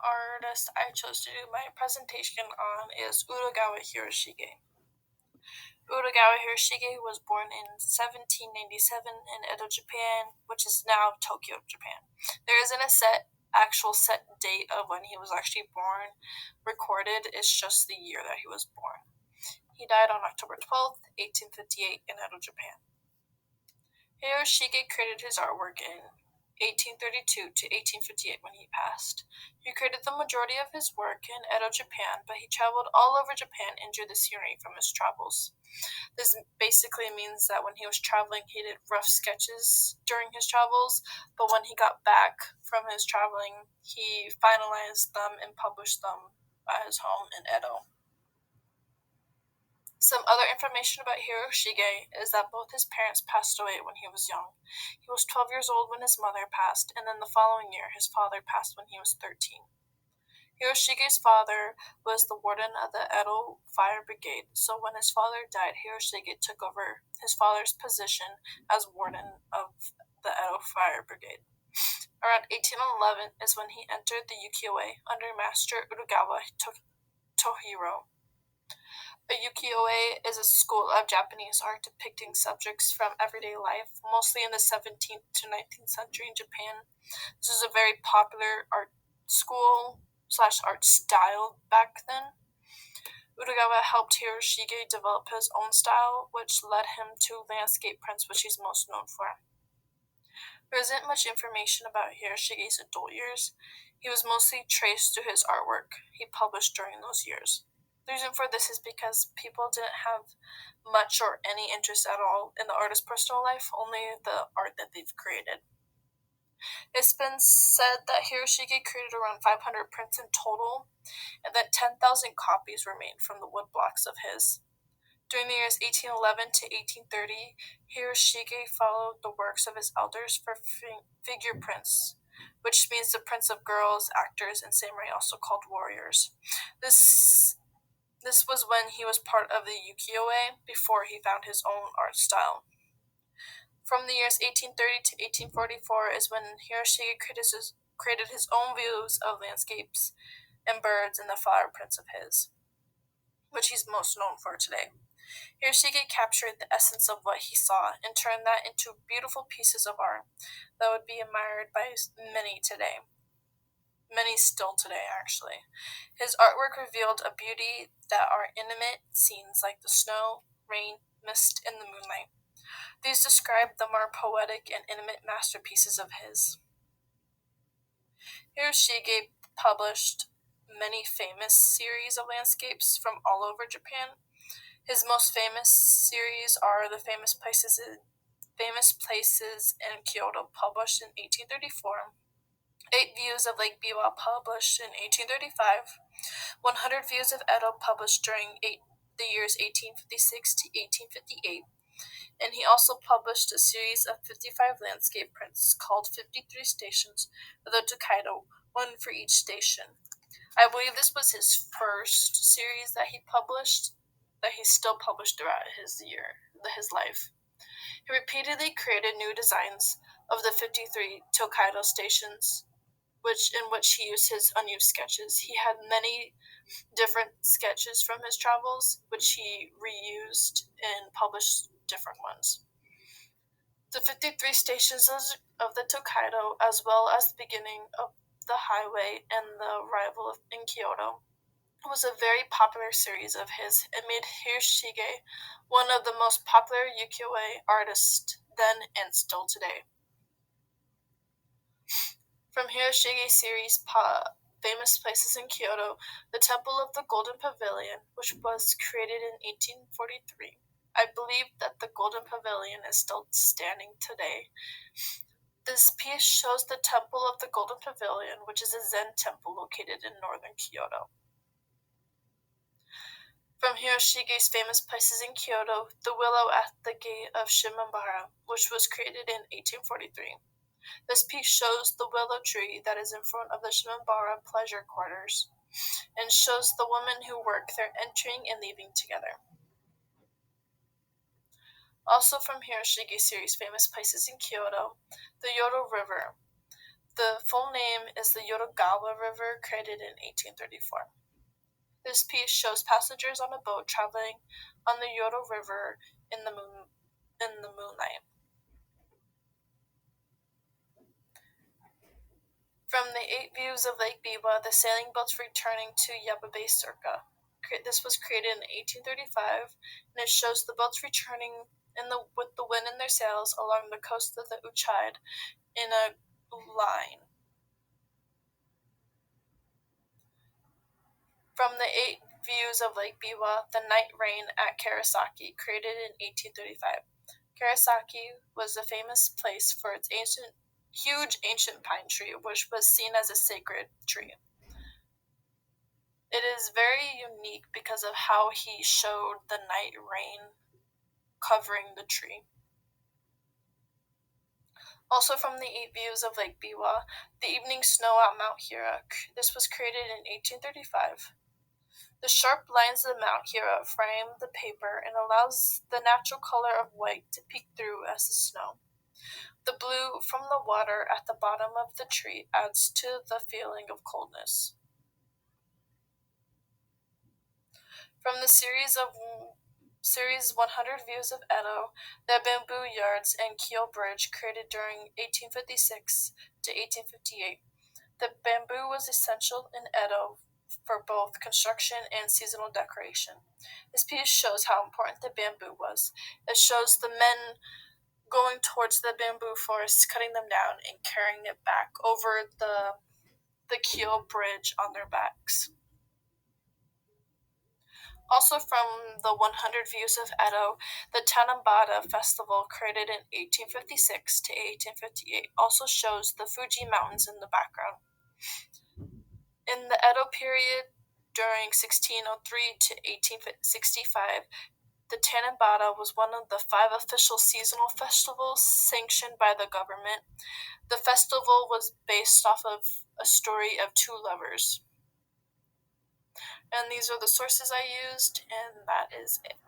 artist I chose to do my presentation on is Utagawa Hiroshige. Utagawa Hiroshige was born in 1797 in Edo, Japan, which is now Tokyo, Japan. There isn't a actual set date of when he was actually born recorded. It's just the year that he was born. He died on October 12th, 1858 in Edo, Japan. Hiroshige created his artwork in 1832 to 1858 when he passed. He created the majority of his work in Edo, Japan, but he traveled all over Japan and drew the scenery from his travels. This basically means that when he was traveling, he did rough sketches during his travels, but when he got back from his traveling, he finalized them and published them at his home in Edo. Some other information about Hiroshige is that both his parents passed away when he was young. He was 12 years old when his mother passed, and then the following year his father passed when he was 13. Hiroshige's father was the warden of the Edo Fire Brigade, so when his father died, Hiroshige took over his father's position as warden of the Edo Fire Brigade. Around 1811 is when he entered the ukiyo-e under Master Utagawa Tohiro. A ukiyo-e is a school of Japanese art depicting subjects from everyday life, mostly in the 17th to 19th century in Japan. This was a very popular art school / art style back then. Utagawa helped Hiroshige develop his own style, which led him to landscape prints, which he's most known for. There isn't much information about Hiroshige's adult years. He was mostly traced to his artwork he published during those years. The reason for this is because people didn't have much or any interest at all in the artist's personal life, only the art that they've created. It's been said that Hiroshige created around 500 prints in total, and that 10,000 copies were made from the woodblocks of his. During the years 1811 to 1830, Hiroshige followed the works of his elders for figure prints, which means the prints of girls, actors, and samurai, also called warriors. This was when he was part of the ukiyo-e before he found his own art style. From the years 1830 to 1844 is when Hiroshige created his own views of landscapes and birds and the flower prints of his, which he's most known for today. Hiroshige captured the essence of what he saw and turned that into beautiful pieces of art that would be admired by many today. Many still today, actually. His artwork revealed a beauty that are intimate scenes like the snow, rain, mist, and the moonlight. These describe the more poetic and intimate masterpieces of his. Hiroshige published many famous series of landscapes from all over Japan. His most famous series are the Famous Places in Kyoto, published in 1834, 8 Views of Lake Biwa, published in 1835, 100 Views of Edo, published during the years 1856 to 1858, and he also published a series of 55 landscape prints called 53 Stations of the Tokaido, one for each station. I believe this was his first series that he published, that he still published throughout his life. He repeatedly created new designs of the 53 Tokaido stations, in which he used his unused sketches. He had many different sketches from his travels, which he reused and published different ones. The 53 stations of the Tokaido, as well as the beginning of the highway and the arrival in Kyoto, was a very popular series of his and made Hiroshige one of the most popular ukiyo-e artists then and still today. From Hiroshige's series Famous Places in Kyoto, the Temple of the Golden Pavilion, which was created in 1843. I believe that the Golden Pavilion is still standing today. This piece shows the Temple of the Golden Pavilion, which is a Zen temple located in northern Kyoto. From Hiroshige's Famous Places in Kyoto, the willow at the gate of Shimabara, which was created in 1843. This piece shows the willow tree that is in front of the Shimabara pleasure quarters, and shows the women who work there entering and leaving together. Also from Hiroshige's series Famous Places in Kyoto, the Yodo River. The full name is the Yodogawa River, created in 1834. This piece shows passengers on a boat traveling on the Yodo River in the moonlight. From the 8 views of Lake Biwa, the sailing boats returning to Yababe Circa. This was created in 1835, and it shows the boats returning with the wind in their sails along the coast of the Uchaid in a line. From the 8 views of Lake Biwa, the night rain at Karasaki, created in 1835. Karasaki was a famous place for its huge ancient pine tree, which was seen as a sacred tree. It is very unique because of how he showed the night rain covering the tree. Also from the 8 views of Lake Biwa, the evening snow at Mount Hira. This was created in 1835. The sharp lines of Mount Hira frame the paper and allows the natural color of white to peek through as the snow. The blue from the water at the bottom of the tree adds to the feeling of coldness. From the series 100 Views of Edo, the bamboo yards and keel bridge created during 1856 to 1858. The bamboo was essential in Edo for both construction and seasonal decoration. This piece shows how important the bamboo was. It shows the men going towards the bamboo forests, cutting them down, and carrying it back over the keel bridge on their backs. Also from the 100 Views of Edo, the Tanabata Festival, created in 1856 to 1858, also shows the Fuji Mountains in the background. In the Edo period, during 1603 to 1865, the Tanabata was one of the 5 official seasonal festivals sanctioned by the government. The festival was based off of a story of 2 lovers. And these are the sources I used, and that is it.